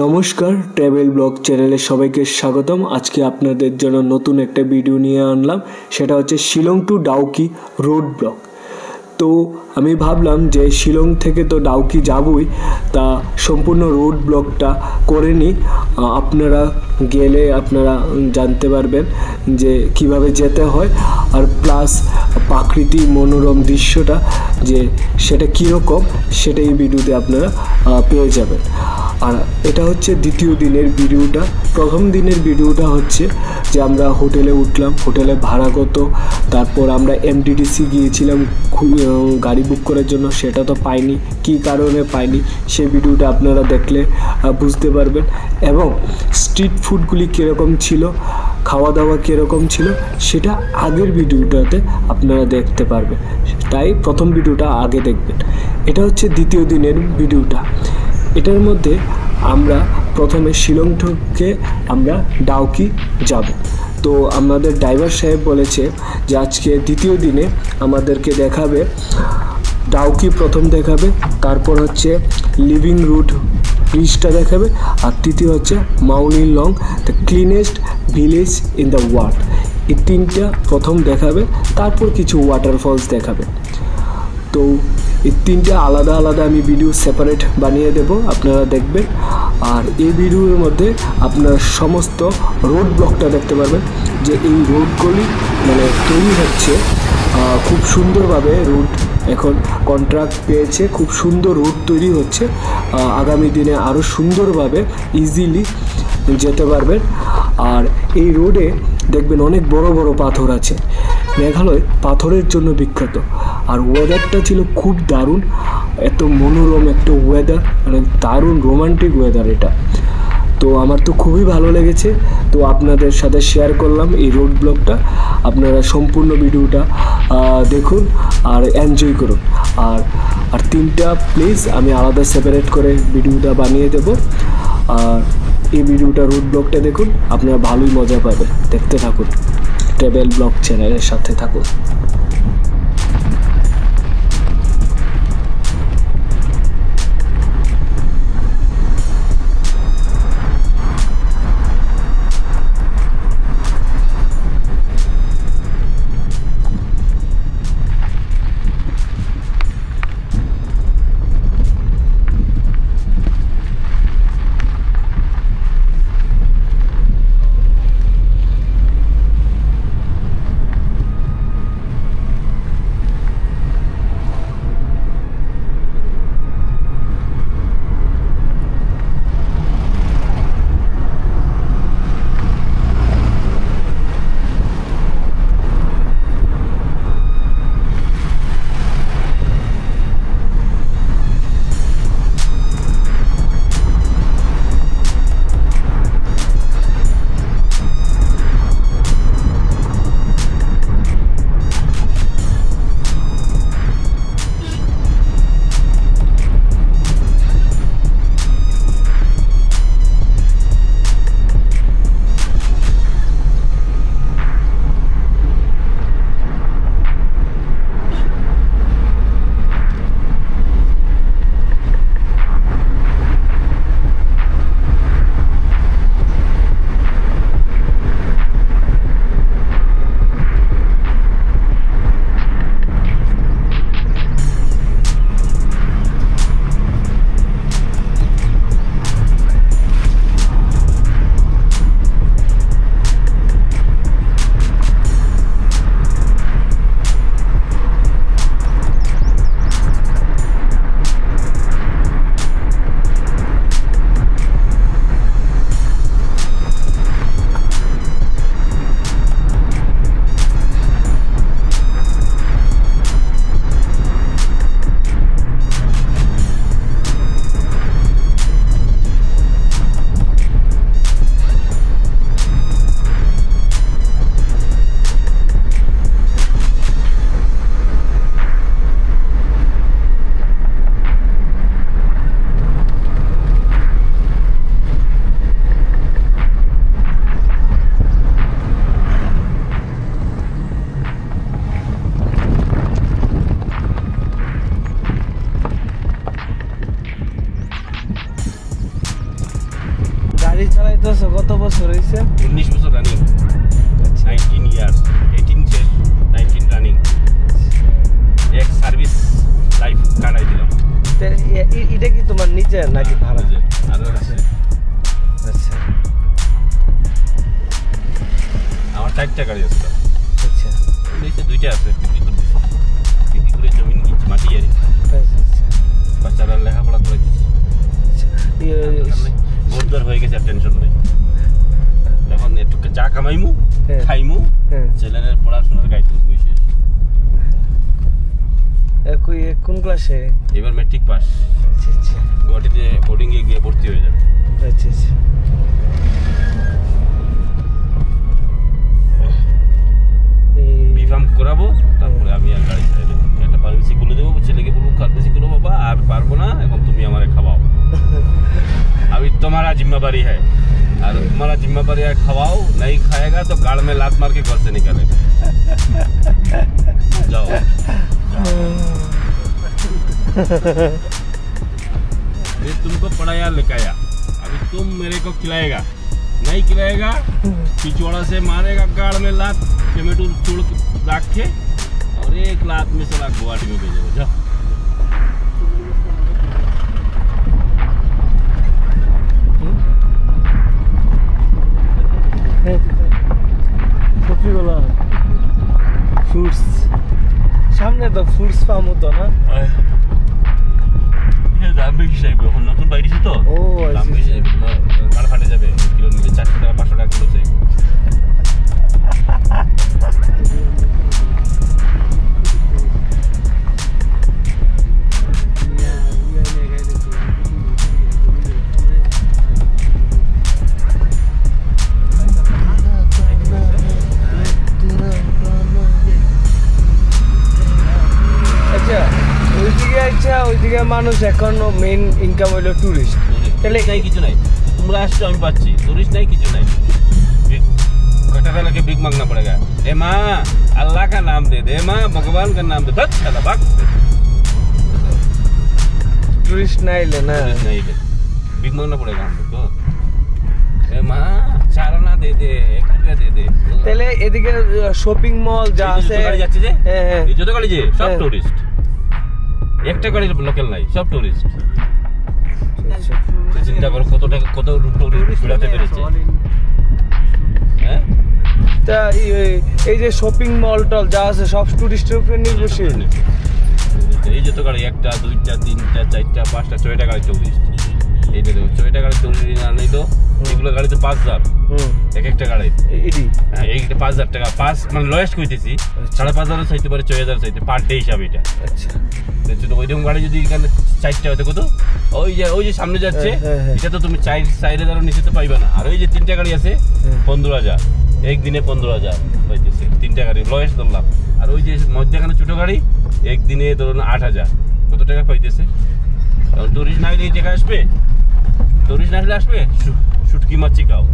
নমস্কার, travel blog চ্যানেলে সবাইকে স্বাগতম। আজকে আপনাদের জন্য নতুন একটা ভিডিও নিয়ে আনলাম, সেটা হচ্ছে Shillong to Dawki road blog. তো আমি ভাবলাম যে শিলং থেকে তো ডাউকি যাবই, তা সম্পূর্ণ রোড ব্লগটা করে নিই। আপনারা গেলে আপনারা জানতে পারবেন যে কিভাবে যেতে হয়, আর প্লাস প্রাকৃতিক মনোরম দৃশ্যটা যে সেটা কীরকম সেটা এই ভিডিওতে আপনারা পেয়ে যাবেন। আর এটা হচ্ছে দ্বিতীয় দিনের ভিডিওটা। প্রথম দিনের ভিডিওটা হচ্ছে যে আমরা হোটেলে উঠলাম, হোটেলে ভাড়া কত, তারপর আমরা এমটিডিসি গিয়েছিলাম গাড়ি বুক করার জন্য, সেটা তো পাইনি, কী কারণে পাইনি সেই ভিডিওটা আপনারা দেখলে বুঝতে পারবেন। এবং স্ট্রিট ফুডগুলি কীরকম ছিল, খাওয়া দাওয়া কীরকম ছিল সেটা আগের ভিডিওটাতে আপনারা দেখতে পারবেন, তাই প্রথম ভিডিওটা আগে দেখবেন। এটা হচ্ছে দ্বিতীয় দিনের ভিডিওটা। এটার মধ্যে আমরা প্রথমে শিলং থেকে আমরা ডাউকি যাব। তো আমাদের ড্রাইভার সাহেব বলেছে যে আজকে দ্বিতীয় দিনে আমাদেরকে দেখাবে ডাউকি, প্রথম দেখাবে, তারপর হচ্ছে লিভিং রুট ব্রিজটা দেখাবে, আর তৃতীয় হচ্ছে Mawlynnong, the cleanest village in the world. এই তিনটা প্রথম দেখাবে, তারপর কিছু ওয়াটারফলস দেখাবে। তো এই তিনটা আলাদা আলাদা আমি ভিডিও সেপারেট বানিয়ে দেব, আপনারা দেখবেন। আর এই ভিডিওর মধ্যে আপনারা সমস্ত রোড ব্লগটা দেখতে পারবেন, যে এই রোডগুলি মানে তৈরি হচ্ছে খুব সুন্দরভাবে। রোড এখন কন্ট্রাক্ট পেয়েছে, খুব সুন্দর রোড তৈরি হচ্ছে। আগামী দিনে আরও সুন্দরভাবে ইজিলি যেতে পারবেন। আর এই রোডে দেখবেন অনেক বড় বড় পাথর আছে। মেঘালয় পাথরের জন্য বিখ্যাত, আর ওয়েদারটা ছিল খুব দারুণ, এত মনোরম একটা ওয়েদার, মানে দারুণ রোমান্টিক ওয়েদার এটা। তো আমার তো খুবই ভালো লেগেছে, তো আপনাদের সাথে শেয়ার করলাম এই রোড ব্লগটা। আপনারা সম্পূর্ণ ভিডিওটা দেখুন আর এনজয় করুন। আর তিনটা প্লিজ আমি আলাদা সেপারেট করে ভিডিওটা বানিয়ে দেব। আর এই ভিডিওটা রোড ব্লগটা দেখুন, আপনারা ভালোই মজা পাবেন। দেখতে থাকুন, ট্রাভেল ব্লগ চ্যানেলের সাথে থাকুন। করতেছো কত বছর হয়েছে? 19 বছর রানিং, 19 ইয়ার্স, 18 শেষ, 19 রানিং, এক সার্ভিস লাইফ কাটাই দিলাম। এটা কি তোমার নিজের নাকি ভাড়া? আরো আছে। আচ্ছা আমার 4টা গাড়ি আছে। আচ্ছা নিচে 2টা আছে, বিক্রি করে জমি নিচ্ছি, মাটি আর বাচ্চারা লেখাপড়া করে দিচ্ছি। বোরদার হয়ে গেছে, আর টেনশন নেই। এখন একটু চা কামাইমু, খাইমু, ছেলের পড়াশোনার গাইড বসে। কোন ক্লাসে? এবার ম্যাট্রিক পাস। আচ্ছা আচ্ছা গুয়াহাটিতে বোর্ডিংয়ে গিয়ে ভর্তি হয়ে যাবে। আচ্ছা আচ্ছা বিফার্ম করাবো, তারপরে আমি আর গাড়ি চালাই দেবো। একটা ফার্মেসি খুলে দেবো, ছেলেকে বলবো ফার্মেসি খুলো বাবা, আর পারবো না, এখন তুমি আমারে খাওয়াও। अभी तुम्हारा जिम्मेदारी है, और तुम्हारा जिम्मेदारी है खवाओ, नहीं खाएगा तो गाड़ में लात मार के घर से निकालेगा। जाओ, मैं तुमको पढ़ाया लिखाया, अभी तुम मेरे को खिलाएगा, नहीं खिलाएगा पिछवाड़ा से मारेगा गाड़ में लात, टमेटो तोड़ के रख के, और एक लात में साला गुवाहाटी में भेजेगा। जाओ। কপিগুলা ফ্রুটস সামনে তো ফ্রুটস ফার্ম হতো না? দাম বেশি চাইবে, এখন নতুন বাইরেছি তো, দাম বেশি চাইবে, গাড় ফাটে যাবে। কিলো নিলে 400 টাকা 500 টাকা কিলো চাইবে। ওইদিকে মানুষ এখন মেইন ইনকাম হইলো টুরিস্ট। তাহলে নাই কিছু নাই, তোমরা আসছো আমি পাচ্ছি, টুরিস্ট নাই কিছু নাই। कटा लगे भीख मांगना पड़ेगा। ए माँ अल्लाह का नाम दे दे, माँ भगवान का नाम दे, बस चला भाग। टूरिस्ट नहीं लेना, नहीं ले, भीख मांगना पड़ेगा हम लोग को। ए माँ चाराना दे दे, 1 रुपया दे दे। তাহলে এদিকে শপিং মল যা আছে, গাড়ি যাচ্ছে যে এই যত গাড়ি যে সব টুরিস্ট, একটা গাড়ি লোকাল নাই, সব টুরিস্ট। চিন্তা করো কত টাকা, কত টুরিস্ট ঘুরাতে পেরেছে। হ্যাঁ, তা এই যে শপিং মল টল যা আছে সব টুরিস্টের উপরে নির্ভরশীল। এই যত গাড়ি 1টা 2টা 3টা 4টা 5টা 6টা গাড়ি টুরিস্ট। এই দেখো 6টা গাড়ি টুরিস্ট না নিলো, এগুলো গাড়িতে 5000 এক একটা গাড়ি। হ্যাঁ, এইটা 5000 টাকা, 5 মানে লয়েস্ট কইতেছি, 5,500 চাইতে পারে, 6,000 চাইতে পার ডে হিসাবে। এটা আচ্ছা, ওইরকম গাড়ি যদি এখানে 4টা হয়তো কত, ওই যে সামনে যাচ্ছে এটা তো তুমি 4,000 নিচে তো পাইবা না। আর ওই যে 3টা গাড়ি আছে 15,000, একদিনে 15,000 পাইতেছে 3টা গাড়ি লয়েস্ট ধরলাম। আর ওই যে মধ্যখানে ছোট গাড়ি একদিনে ধরুন 8,000, কত টাকা পাইতেছে। টুরিস্ট না হলে এই জায়গায় আসবে, টুরিস্ট না হলে আসবে শুটকি মাছ খাও।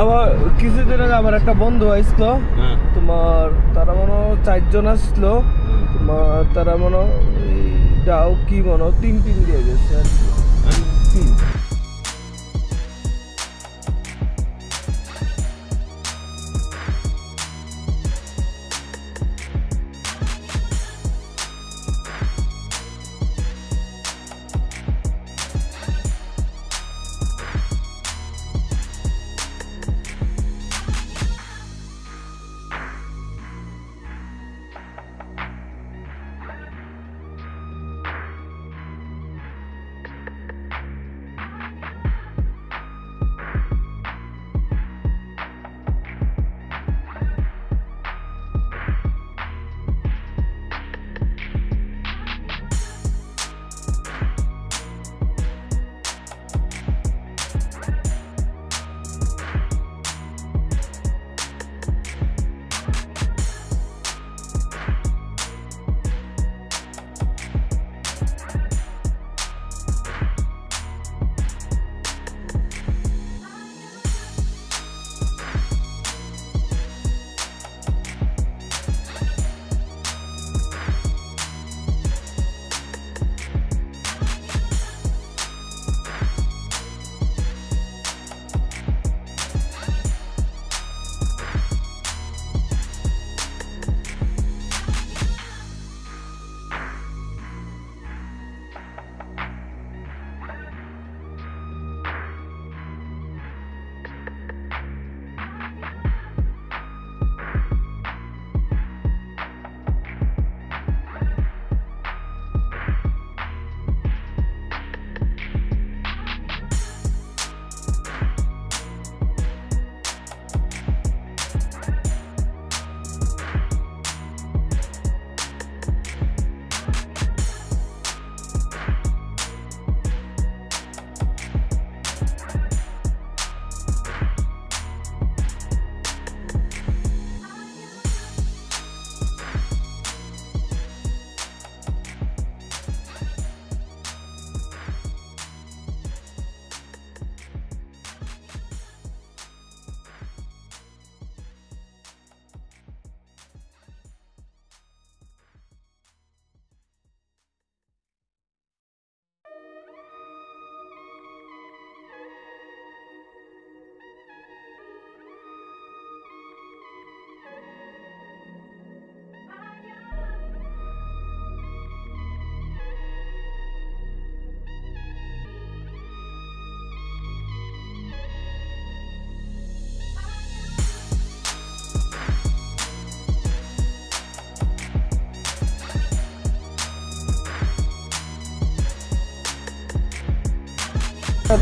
আমার কিছুদিন আগে আমার একটা বন্ধু আসলো, তোমার তারা মনে 4 জন আসলো, তোমার তারা মনে ডাউ কি মনে 3 দিয়ে গেছে আর কি।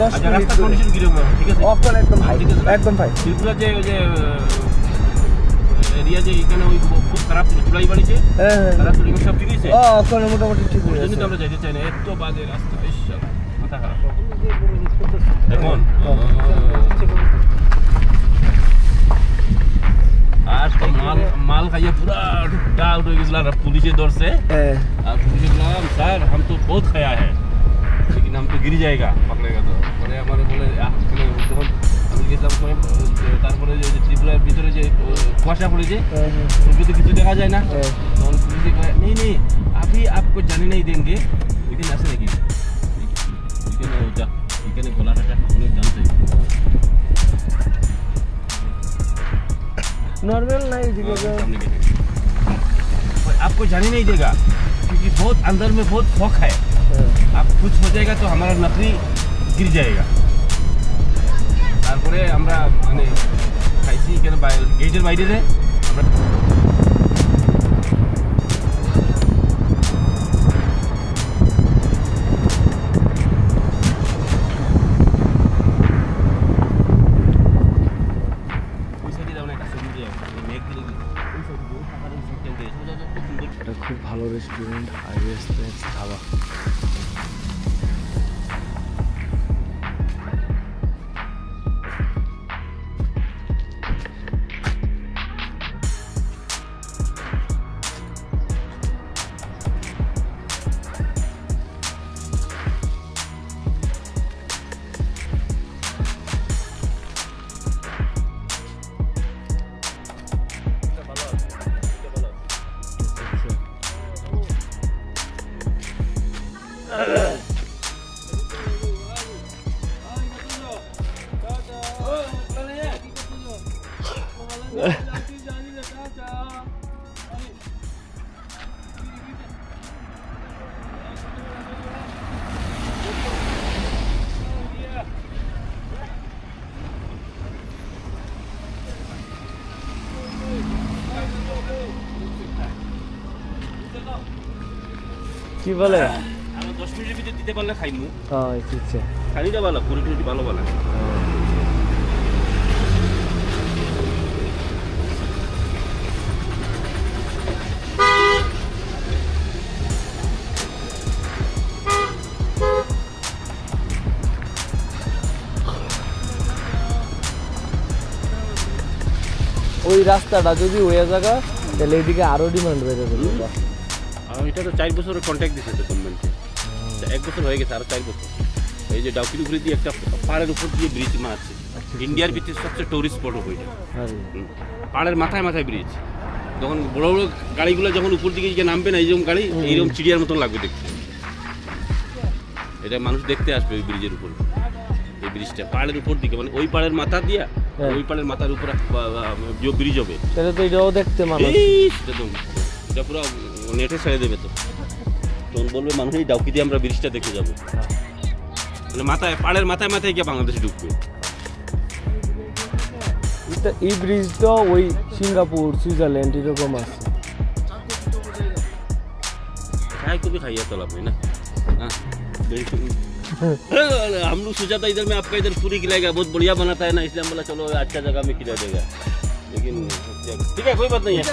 10 আচ্ছা, মিনিট রাস্তার দূরে। কন্ডিশন কিরকম? ঠিক আছে? অকন একদম ভাই, ঠিক আছে। একদম ভাই। ত্রিপুরা যে ওই যে এরিয়া যে এখানে ওই খুব খারাপ ছিল, চুলাই বাড়িছে হ্যাঁ হ্যাঁ খারাপ ছিল, এগুলো সব ঠিক হয়েছে? অকন মোটামুটি ঠিক ওই হয়ে জন্য গেছে। তো আমরা যাইতে চাই না, এত বাজে রাস্তা, ইস, মাথা খারাপ। এখন আর তো মাল খাইয়ে পুরা ঢুকটা উঠে গেছিল, আর পুলিশে ধরছে। হ্যাঁ আর পুলিশে বললাম স্যার हम तो बहुत खाया है लेकिन हम तो गिर जाएगा, पकड़ेगा तो। পরে আমার বলে যখন আমি গেছিলাম তারপরে যে ত্রিপুরার ভিতরে যে কুয়াশা পড়েছে, হ্যাঁ ওর ভিতরে কিছু দেখা যায় না, হ্যাঁ। তখন পুলিশে কয় नहीं नहीं अभी आपको जाने नहीं देंगे। এখানে আছে নাকি? এখানে গলাটা অনেক জানতে नॉर्मल नहीं ठीक है। आपको जाने नहीं देगा क्योंकि बहुत अंदर में बहुत खोख है, आप कुछ हो जाएगा तो हमारा नौकरी गिर जाएगा। তারপরে আমরা মানে খাইছি এখানে গেটের বাইরে রে আমরা এটা খুব ভালো রেস্টুরেন্ট, হাইওয়ে স্ন্যাক্স ধাবা। কি বলে? আমরা 10 মিনিটের ভিতরে দিতে পারলে খাইমু। হ্যাঁ ইচ্ছে খানিটা ভালো, পুরোপুরি ভালো ভালো। ওই রাস্তাটা যদি ওই জায়গা তাহলে এদিকে আরো ডিমান্ড বেড়ে যাবে। আর এটা তো 4 বছরের কন্ট্রাক্ট দিয়েছে তো গভর্নমেন্টে, 1 বছর হয়ে গেছে, আর 4 বছর। এই যে ডাউকির উপরে দিয়ে একটা পাহাড়ের উপর দিয়ে ব্রিজ মারছে, ইন্ডিয়ার ভিতরে সবচেয়ে টুরিস্ট স্পট হবে এটা। পাহাড়ের মাথায় মাথায় ব্রিজ, যখন বড় বড় গাড়িগুলো যখন উপর দিকে গিয়ে নামবে না, এইরকম গাড়ি এইরকম চিড়িয়ার মতন লাগবে দেখতে। এটা মানুষ দেখতে আসবে ওই ব্রিজের উপর, এই ব্রিজটা পাহাড়ের উপর দিকে, মানে ওই পাহাড়ের মাথা দিয়া ওই পাহাড়ের মাথার উপর যে ব্রিজ হবে, তাহলে তো এটাও দেখতে মানুষ। এটা পুরো নেটে ছেড়ে দেবে তো, তখন বলবে মানুষ এই ডাউকি দিয়ে আমরা ব্রিজটা দেখতে যাবো, মানে মাথায় পাহাড়ের মাথায় মাথায় গিয়ে বাংলাদেশে ঢুকবে। এই ব্রিজটা ওই সিঙ্গাপুর সুইজারল্যান্ড এরকম আছে। चाय को भी खाइए तालाब में ना। हाँ, हम लोग सोचा था इधर में आपका इधर पूरी खिलाएगा, बहुत बढ़िया बनाता है ना, इसलिए हम बोला चलो अच्छा जगह में खिला देगा, लेकिन ठीक है कोई बात नहीं है।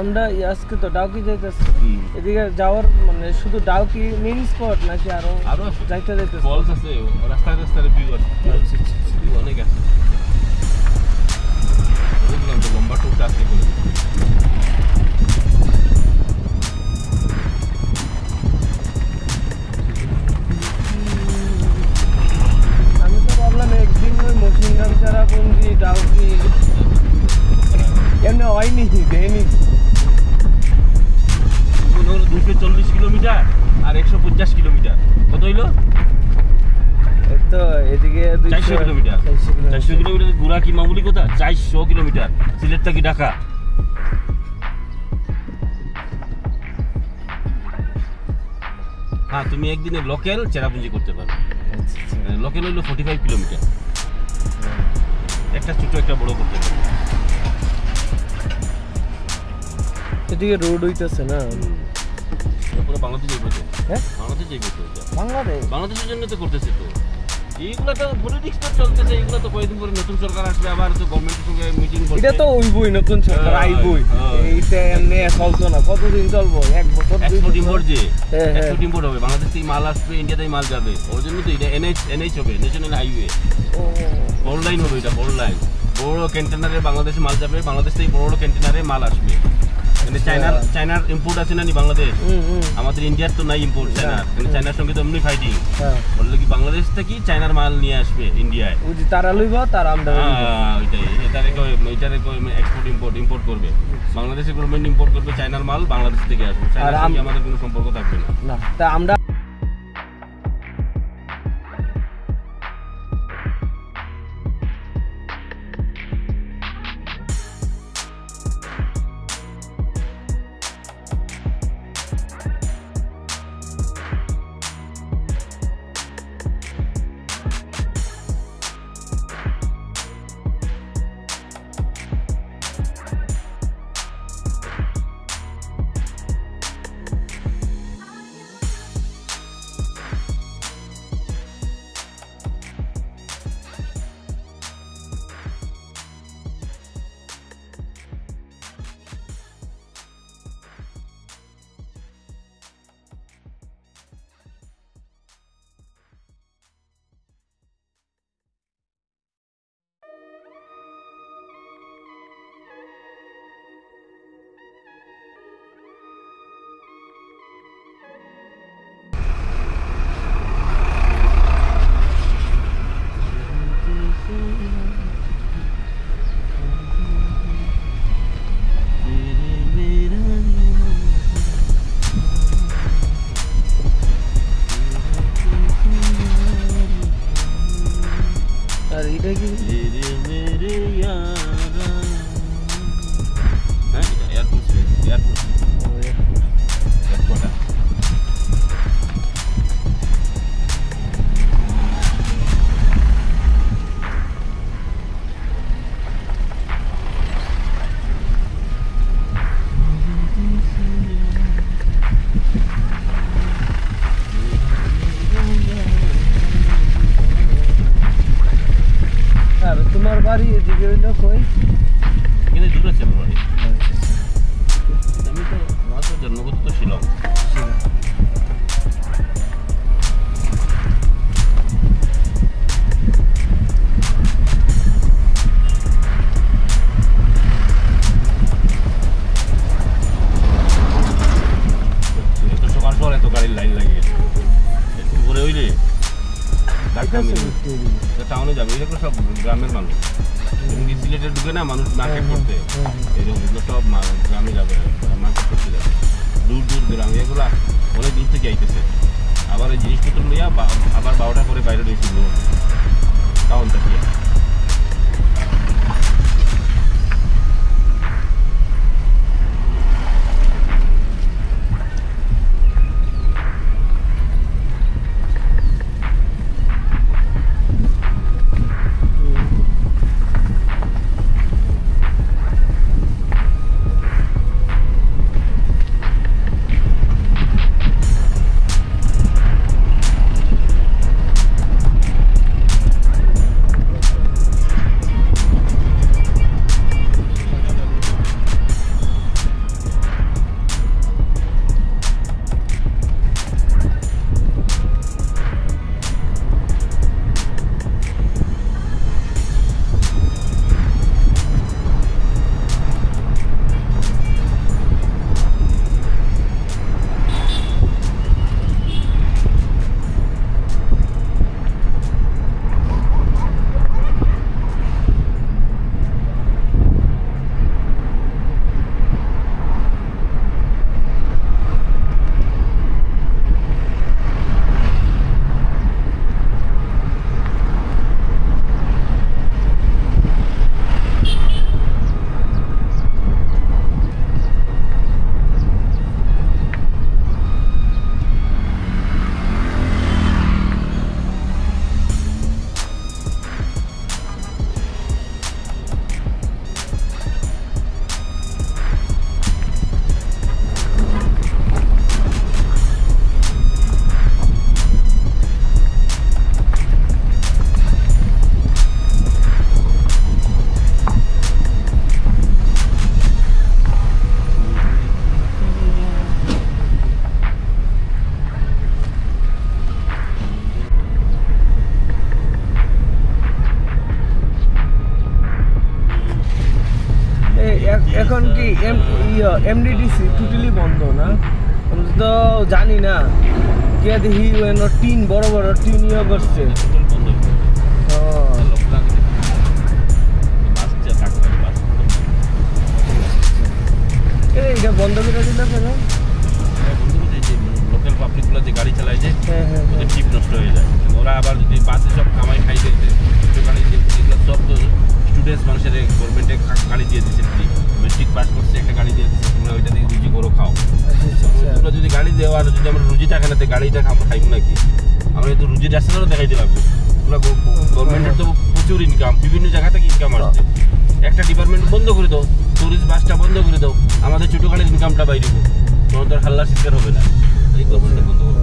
আমরা আজকে তো ডাউকি যাইতেছি, এদিকে যাওয়ার মানে শুধু ডাউকি মেইন স্পট নাকি আরো যাইতে যাইতেছে? ফলস আছে, রাস্তায় রাস্তায় ভিউ আছে, ভিউ অনেক আছে। বললাম তো লম্বা টুকটা আজকে করে আমি তো ভাবলাম একদিন ওই মসিনগাম ছাড়া পঞ্জি ডাউকি এমনি হয়নি, দেয়নি। 240 কিলোমিটার আর 150 কিলোমিটার, কত হইলো? তো এদিকে 400 কিলোমিটার। 400 কিলোমিটার ঘোরা কি মামুলি কথা? 400 কিলোমিটার সিলেট থেকে ঢাকা। হ্যাঁ, তুমি একদিনে লোকাল চেরাপুঞ্জি করতে পারো। লোকাল হইলো 45 কিলোমিটার, একটা ছোট একটা বড় করতে পারো। এদিকে রোড হইতেছে না? পুরো বাংলাদেশ যাইব তো। হ্যাঁ, বাংলাদেশ যাইব তো। বাংলাদেশের জন্য তো করতেছে তো। এইগুলা তো পলিটিক্স তো চলতেছে, এগুলা তো কয়েকদিন পরে নতুন সরকার আসবে, আবার তো গভর্নমেন্টের সঙ্গে মিটিং করবে। এটা তো হইবই, নতুন সরকার আইবই। এইটা এমনি চলতো না, কতদিন চলবো? এক বছর। এক্সপোর্ট ইম্পোর্ট যে এক্সপোর্ট ইম্পোর্ট হবে, বাংলাদেশ থেকে মাল আসবে, ইন্ডিয়াতে মাল যাবে। ওর জন্য তো এটা এনএইচ হবে, ন্যাশনাল হাইওয়ে। বড় লাইন হবে, এটা বড় লাইন। বড় কন্টেনারে বাংলাদেশে মাল যাবে, বাংলাদেশ থেকে বড় কন্টেনারে মাল আসবে। মানে চায়নার ইম্পোর্ট আছে না বাংলাদেশ, আমাদের ইন্ডিয়ার তো নাই ইম্পোর্ট চায়নার, কিন্তু চায়নার সঙ্গে তো এমনি ফাইটিং। বললে কি বাংলাদেশ থেকে চায়নার মাল নিয়ে আসবে ইন্ডিয়ায়, তারা লইব, তারা আমদানি। ওইটাই, এটারে এক্সপোর্ট ইম্পোর্ট করবে। বাংলাদেশের গভর্নমেন্ট ইম্পোর্ট করবে চায়নার মাল, বাংলাদেশ থেকে আসবে। চায়নার সঙ্গে আমাদের কোনো সম্পর্ক থাকবে না। তা আমরা তোমার বাড়ি এদিকে হইলো কই? এখানে দূর আছে আমার বাড়ি। আমি তো আমার তো জন্মগত তো শিলং। এত সকাল সকাল এত গাড়ির লাইন লাগে, একটু পরে হইলে টাউনে যাবে। এগুলো সব গ্রামের মানুষ, সিলেটে ঢুকে না মানুষ মার্কেট করতে, এরকম সব গ্রামে যাবে, মার্কেট করতে যাবে। দূর দূর গ্রাম, এগুলা অনেক দূর থেকে আইতেছে। আবার এই জিনিসপত্র লইয়া আবার 12টা করে বাইরে রয়েছিল টাউন থেকে। এমডিডিসি টোটালি বন্ধ না, আমি তো জানি না। কে দেখি টিন বড় বড় টিন ইয়ে করছে। বন্ধ এইটা বন্ধ করে দিলে কেন? লোকাল পাবলিকগুলো যে গাড়ি চালায় যে হ্যাঁ হ্যাঁ ওদের টিপ নষ্ট হয়ে যায়। ওরা আবার যদি বাসে সব কামাই খাই দিয়েছে, গাড়ি দিয়ে এগুলো সব তো স্টুডেন্টস মানুষের গভর্নমেন্টে গাড়ি দিয়ে দিচ্ছে, ফ্রি মেট্রিক পাস করছে একটা গাড়ি দিয়ে দিচ্ছে, তোমরা ওইটা দিয়ে রুজি করো খাও। তোমরা যদি গাড়ি দেওয়া আর যদি আমরা রুজি থাকে না তো গাড়িটা আমরা খাইব নাকি? আমরা একটু রুজির রাস্তাটাও দেখাইতে লাগবো। তোমরা গভর্নমেন্টের তো প্রচুর ইনকাম, বিভিন্ন জায়গা থেকে ইনকাম আসছে। একটা ডিপার্টমেন্ট বন্ধ করে দাও, টুরিস্ট বাসটা বন্ধ করে দাও, আমাদের ছোটোখানির ইনকামটা বাইরে দেবো, তোমার তো আর হাল্লার শিকার হবে না। এই গভর্নমেন্ট বন্ধ করো।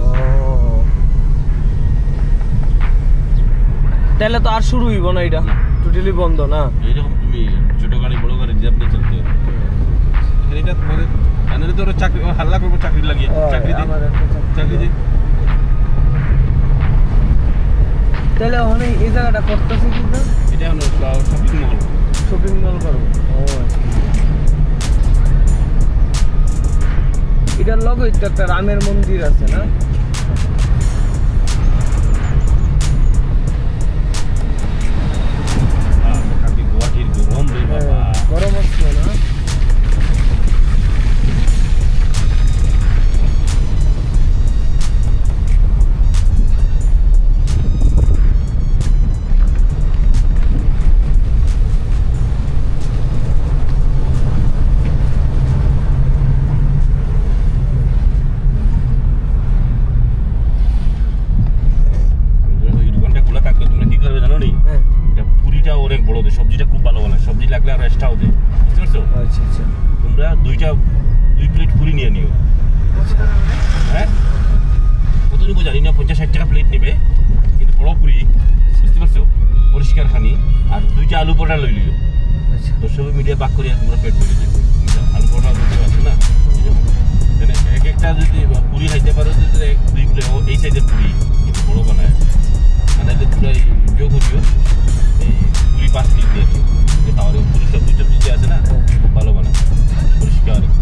তাহলে তো আর শুরু হইব না, এটা টোটালি বন্ধ না। এইরকম তুমি ছোট গাড়ি বড় গাড়ি রিজার্ভ নিয়ে চলতে হবে। এটা তোমাদের জানালে তো ওরা চাকরি হাল্লা করবো, চাকরি লাগিয়ে চাকরি দিন, চাকরি দিন। তাহলে ওখানে এই জায়গাটা করতেছে কি না? এটা হলো শপিং মল। শপিং মল করবো। এটার লগে তো একটা রামের মন্দির আছে না? গুয়াহাটির গরম রে বাবা, গরম হচ্ছে না? অনেক বড় দেয়, সবজিটা খুব ভালো বানায়, সবজি লাগলে আর এক্সট্রাও দেয়, বুঝতে পারছো? আচ্ছা আচ্ছা। তোমরা দুই প্লেট পুরি নিয়ে নিও। হ্যাঁ, কত নিব জানি না, 50-60 টাকা প্লেট নেবে, কিন্তু বড় পুরি, বুঝতে পারছো? পরিষ্কার খানি, আর 2টা আলু পরোটা লই লিও। আচ্ছা। তো সব মিডিয়া বাক করিয়া তোমরা পেট ভরে যাবে। আলু পরোটা দিতে পারছো না, মানে এক একটা যদি পুরি খাইতে পারো, 2 প্লেট এই সাইজের পুরি, কিন্তু বড় বানায়। মানে তোমরা যোগ করিও, এই পুরি 5 প্লেট দিয়ে দিও, তাহলে পুরি সবজি টবজি যে আছে না খুব ভালো বানায়, পরিষ্কার একদম।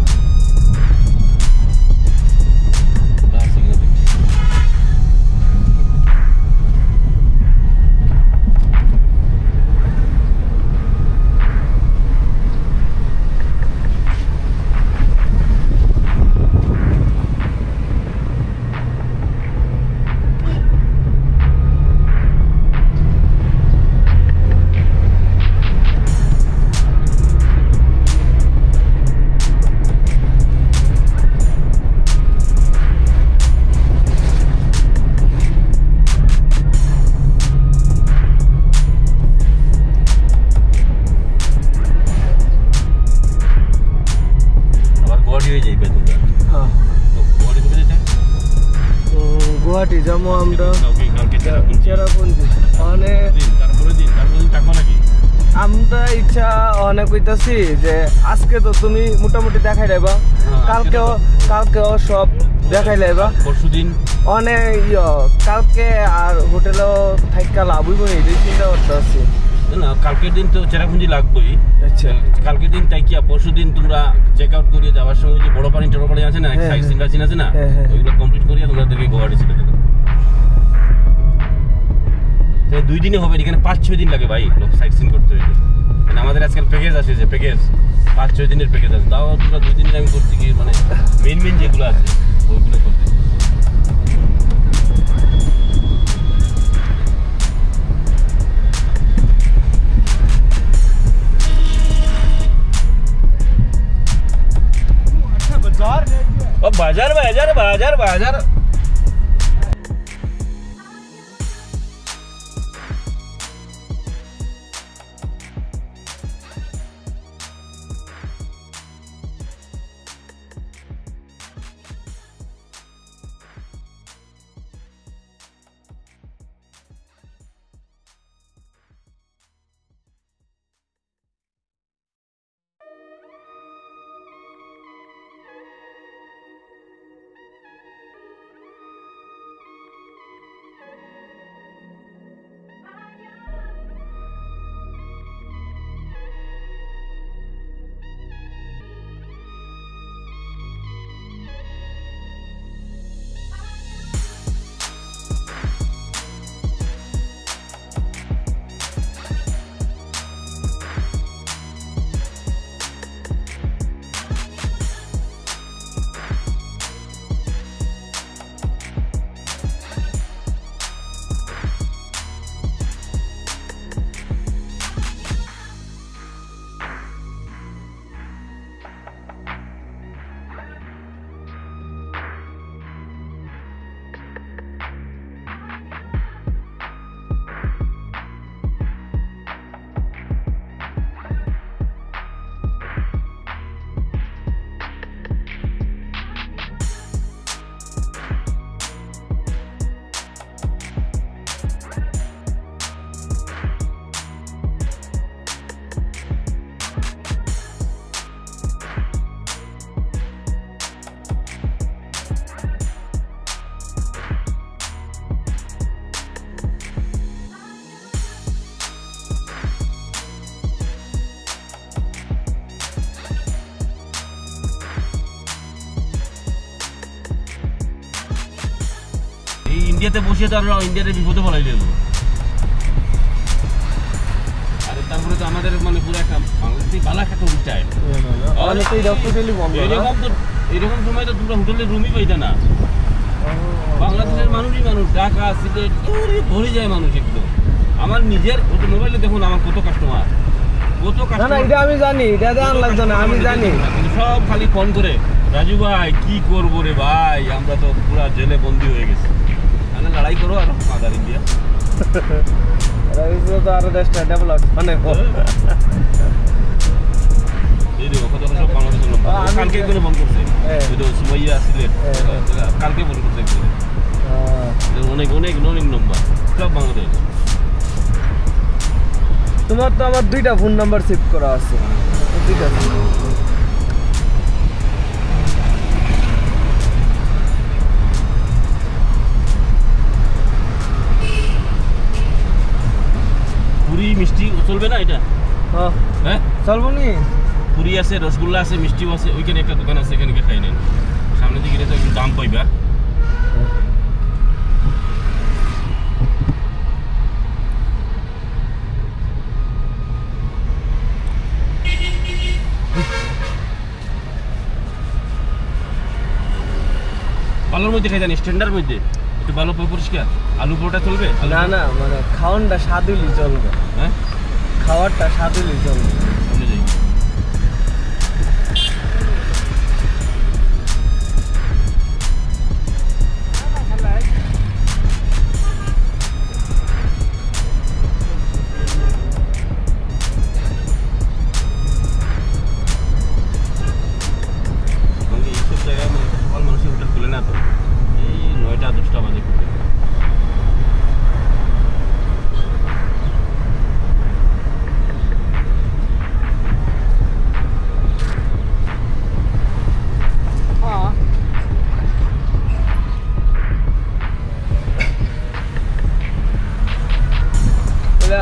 গুয়াহাটি যাবো আমরা, চেরাপুঞ্জি। মানে আমরা ইচ্ছা অনেক কইতাছি যে আজকে তো তুমি মোটামুটি দেখাই লাইবা, কালকেও সব দেখাই লাইবা, পরশুদিন অনেক কালকে আর হোটেলও থাকা লাভ হইব না, এই চিন্তা করতে আছি। না, কালকের দিন তো চেরাপুঞ্জি লাগবেই। আচ্ছা, কালকের দিন তাই কি, পরশু দিন তোমরা চেক আউট করিয়ে যাওয়ার সময় যে বড় পানি টোড়ো পানি আছে না, সাইড সিন আছে না, ওইগুলো কমপ্লিট করিয়ে তোমরা দেখবে গুয়াহাটি ছেড়ে দেবে। 2 দিনে হবে, এখানে 5-6 দিন লাগে ভাই লোক সাইট সিন করতে হইলে। মানে আমাদের আজকাল প্যাকেজ আছে, যে প্যাকেজ 5-6 দিনের প্যাকেজ আছে, তাও তোমরা 2 দিনের আমি করছি কি, মানে মেইন যেগুলো আছে ওইগুলো করতে। বাজার বাজার বাজার বাজার এই ইন্ডিয়াতে বসে তো আমরা ইন্ডিয়াতে বিপদে ফেলাই দেবো। আর তারপরে তো আমাদের মানে পুরো একটা বাংলাদেশে ভালো একটা উল্টায় এরকম সময় তো তোমরা হোটেলের রুমই পাইতে না। বাংলাদেশের মানুষই মানুষ, ঢাকা সিলেট ভরে যায় মানুষ একদম। আমার নিজের মোবাইলে দেখুন আমার কত কাস্টমার, কত কাস্টমার। এটা আমি জানি, এটা লাগছে না, আমি জানি। সব খালি ফোন করে রাজু ভাই কি করবো রে ভাই, আমরা তো পুরা জেলে বন্দি হয়ে গেছি। তাহলে লড়াই করো আর মাদার ইন্ডিয়া। আরো দেশটা ডেভেলপ মানে এই দেখো কত সব বাংলাদেশের লোক কালকে করে ফোন করছে, ওই তো সুমাইয়া সিলেট কালকে ফোন করছে, অনেক অনেক অনেক নম্বর সব বাংলাদেশ। তোমার তো আমার 2টা ফোন নাম্বার সেভ করা আছে, 2টা। পুরি মিষ্টি চলবে না এটা? হ্যাঁ চলবো নি। পুরি আছে, রসগোল্লা আছে, মিষ্টিও আছে। ওইখানে একটা দোকান আছে, এখানে গিয়ে খাই নেন। সামনে দিকে তো একটু দাম পাইবা। ভালোর মধ্যে খাই জানি, স্ট্যান্ডার্ড মধ্যে একটু ভালো পরিষ্কার। আলু পরোটা চলবে? না না, মানে খাওয়ানটা স্বাদুলি চলবে। হ্যাঁ, খাওয়ারটা স্বাদুলি চলবে। চলে যাই। এইসব জায়গায় সকাল মানুষের হোটেল খুলে না তো, এই 9টা 10টা বাজে খুলে।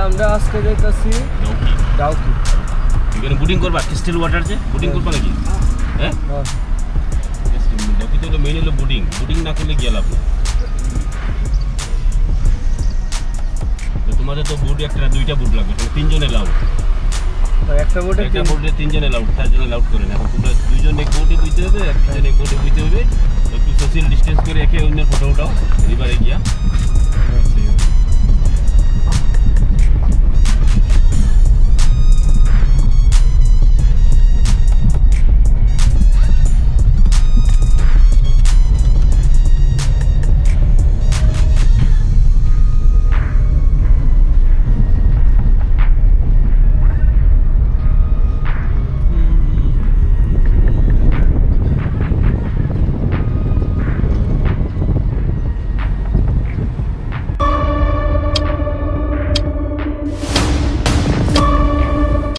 আমরা আজকে যাইতাছি ডাউকি। এখানে বোটিং করবা? ক্রিস্টাল ওয়াটার যে বোটিং করবা নাকি? হ্যাঁ, ডাউকিতে হলো মেইন হলো বোটিং। বোটিং না করলে গিয়ে লাভ নেই। তোমাদের তো বোট একটা 2টা বোট লাগবে, 3 জন এলাউড। একটা বোটে 3 জন এলাউড, 4 জন এলাউড করে না। এখন তোমরা 2 জন এক বোটে বুঝতে হবে, 1 জন এক বোটে বুঝতে হবে। একটু সোশ্যাল ডিস্টেন্স করে একে অন্যের ফটো উঠাও।